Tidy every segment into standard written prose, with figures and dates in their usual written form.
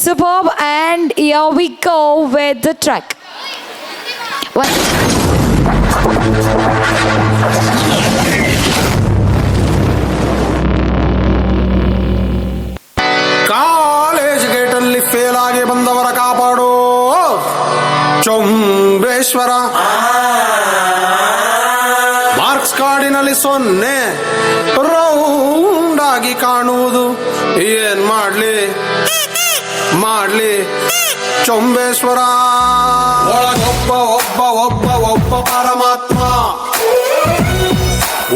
superb. And here we go with the track. College ಗೇಟಲ್ಲಿ fail ಆಗಿ ಬಂದವರ ಕಾಪಾಡೋ ಚೊಂಬೇಶ್ವರ. ಮಾರ್ಕ್ಸ್ ಕಾರ್ಡಿನಲ್ಲಿ 0 ರೌಂಡ್ ಆಗಿ ಕಾಣುವುದು. ಏನ್ ಮಾಡ್ಲಿ ಚೊಂಬೇಶ್ವರ. ಒಳಗೊಬ್ಬ ಒಬ್ಬ ಒಬ್ಬ ಒಬ್ಬ ಪರಮಾತ್ಮ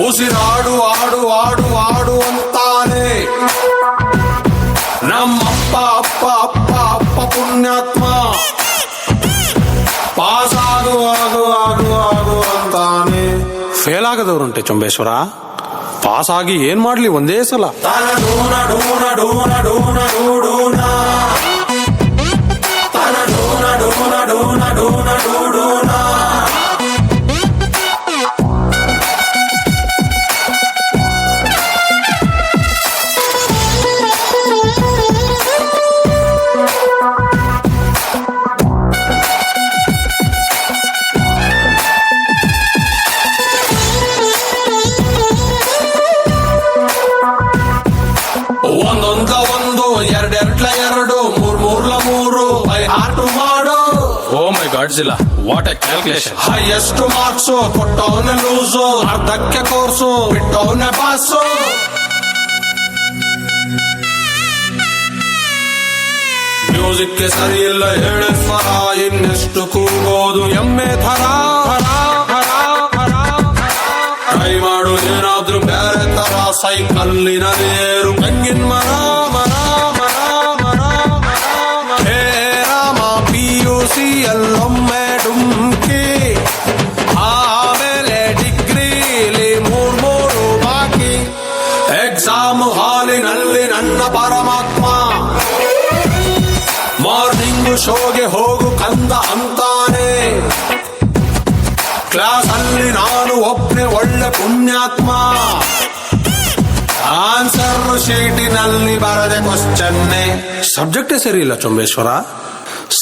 ಉಸಿರಾಡು ಆಡು ಆಡು ಆಡು ಅಂತಾನೆ. ನಮ್ಮಪ್ಪ ಅಪ್ಪ ಅಪ್ಪ ಅಪ್ಪ ಪುಣ್ಯಾತ್ಮ ಪಾಸ್ ಆಗು ಆಗು ಆಗು ಆಗು ಅಂತಾನೆ. ಫೇಲ್ ಆಗದವ್ರುಂಟೆ ಚೊಂಬೇಶ್ವರ. ಪಾಸ್ ಆಗಿ ಏನ್ ಮಾಡ್ಲಿ ಒಂದೇ ಸಲ. ಡೂನ ಡೂನ ಡೂನ ಡೂನ ಡೂನ ಡೂನ ಡೂನ ಡೂನ ಡೂನ ಡೂನ. ಒಂದೊಂದ ಒಂದು ಎರಡೆರಡ್ಲ ಎರಡು ಮೂರ್ಲ ಮೂರು ಬೈ ಹಾರ್ಟ್ ಮಾಡು. ಓ ಮೈ ಗಾಡ್ ಜಿಲ್ಲ, what a calculation. Highest marks ಕೊಟ್ಟವನ ಲೂಸು, ಅರ್ಧಕ್ಕೆ ಕೋರ್ಸು ಬಿಟ್ಟವನ ಪಾಸು. ಮ್ಯೂಸಿಕ್ ಸರಿ ಇಲ್ಲ ಹೇಳಿ ಸ್ವರ, ಇನ್ನೆಷ್ಟು ಕೂಗೋದು ಎಮ್ಮೆ ಥರ. ಟ್ರೈ ಮಾಡು ಏನಾದ್ರೂ ಬೇರೆ ತರ, ಸೈಕಲ್ಲಿನ ನೇರು ತೆಂಗಿನ ಮರ. ಹೇ ರಾಮ PUC ಅಲ್ಲೊಮ್ಮೆ ಡುಮ್ಕಿ, ಆಮೇಲೆ ಡಿಗ್ರಿಲಿ ಮೂರು ಬಾಕಿ. ಎಕ್ಸಾಮ್ ಹಾಲಿನಲ್ಲಿ ನನ್ನ ಪರಮಾತ್ಮ ಮಾರ್ನಿಂಗ್ ಶೋಗೆ ಹೋಗು ಕಂದ ಅಂತಾನೆ. ಕ್ಲಾಸ್ ಅಲ್ಲಿ ನಾನು ಒಬ್ಬನೇ ಒಳ್ಳೆ ಪುಣ್ಯಾತ್ಮ. ಆನ್ಸರ್ ಶೀಟಿನಲ್ಲಿ ಬರದೆ ಕ್ವಶ್ಚನ್ನೇ. ಸಬ್ಜೆಕ್ಟೇ ಸರಿ ಇಲ್ಲ ಚೊಂಬೇಶ್ವರ.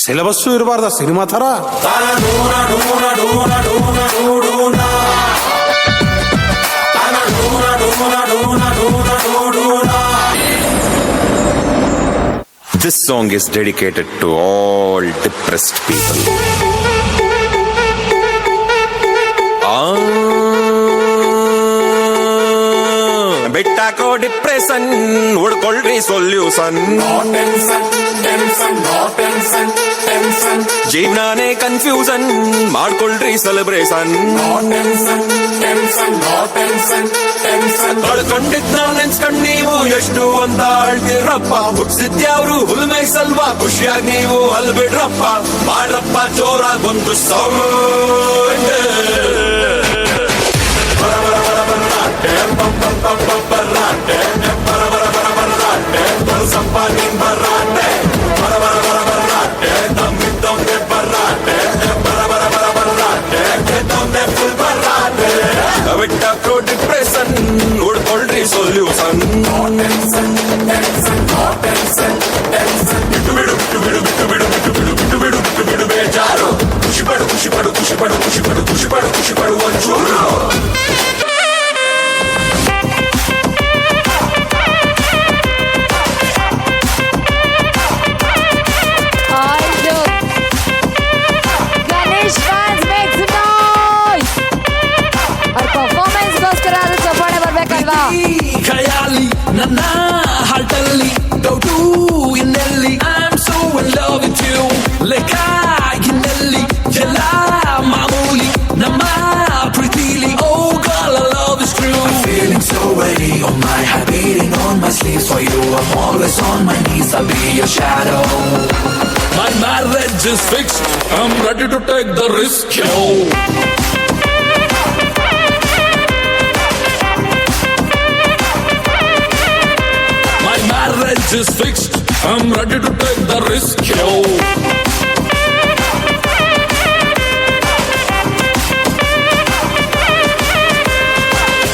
ಸಿಲೆಬಸ್ಸು ಇರಬಾರ್ದ ಸಿನಿಮಾ ತರ. ಡೂನ ಡೂನ ಡೂನ ಡೂನ ಡೂನ ಡೂನ ಡೂನ ಡೂನ ಡೂನ. This song is dedicated to all depressed people. ಬಿಟ್ಟಾಕೋ ಡಿಪ್ರೆಷನ್, ಹುಡ್ಕೊಳ್ರಿ ಸೊಲ್ಯೂಷನ್. ಜೀವನಾನೇ ಕನ್ಫ್ಯೂಷನ್, ಮಾಡ್ಕೊಳ್ರಿ ಸೆಲೆಬ್ರೇಷನ್. ಕಳ್ಕೊಂಡಿದ್ ನಾವ್ ನೆನ್ಸ್ಕೊಂಡ್ ನೀವು ಎಷ್ಟು ಅಂತ ಅಳ್ತಿರಪ್ಪ. ಹುಡ್ಸಿದ್ಯಾವ್ರು ಹುಲ್ಮೈ ಸಲ್ವಾ, ಖುಷಿಯಾಗಿ ನೀವು ಅಲ್ ಬಿಡ್ರಪ್ಪ. ಮಾಡ್ರಪ್ಪ ಜೋರಾಗಿ ಒಂದು ಸೌಂಡ್. ಬಿಟ್ಟಾಕ್ರೋ ಡಿಪ್ರೆಷನ್, ಹುಡ್ಕೊಳ್ರಿ ಸೊಲ್ಯೂಷನ್. ಬಿಟ್ಟು ಬಿಡು ಬಿಟ್ಟು ಬಿಡು ಬಿಟ್ಟು ಬಿಡು ಬಿಟ್ಟು ಬಿಡು ಬಿಟ್ಟು ಬಿಡು ಬಿಟ್ಟು ಬಿಡು ಬೇಜಾರು. ಖುಷಿ ಪಡು ಖುಷಿ ಪಡು ಖುಷಿ ಪಡು ಖುಷಿ ಪಡು ಖುಷಿ ಪಡು ಖುಷಿ ಪಡು ಒಂಚೂರು. ಖಯಾಲಿ ನನ್ನ ಹಾಲ್ಟಲ್ಲಿ ಡೌಟು ಇನ್ನೆಲ್ಲಿ. I am so in love with you. ಲೆಕ್ಕ ಇನ್ನೆಲ್ಲಿ ಎಲ್ಲ ಮಾಮೂಲಿ ನಮ್ಮ ಪ್ರೀತಿಲಿ. Oh girl I love is true. I'm feeling so ready, oh my heart beating on my sleeves for you. I'm always on my knees, I'll be your shadow. My marriage is fixed, I'm ready to take the risk, yo. Marriage is fixed, I'm ready to take the risk, yo.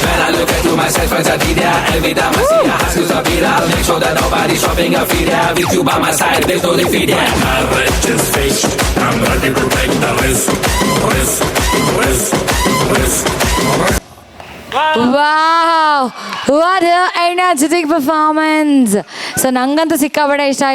When I look into myself friends are there. Every time I see ya, high schools are beat. I'll make sure that nobody's shopping a feed. With you by my side, there's no defeat. Marriage is fake. I'm ready to take the risk. Wow what energetic performance. So ನಂಗಂತೂ ಸಿಕ್ಕಾಪಟ್ಟೆ ಇಷ್ಟ ಆಯ್ತು.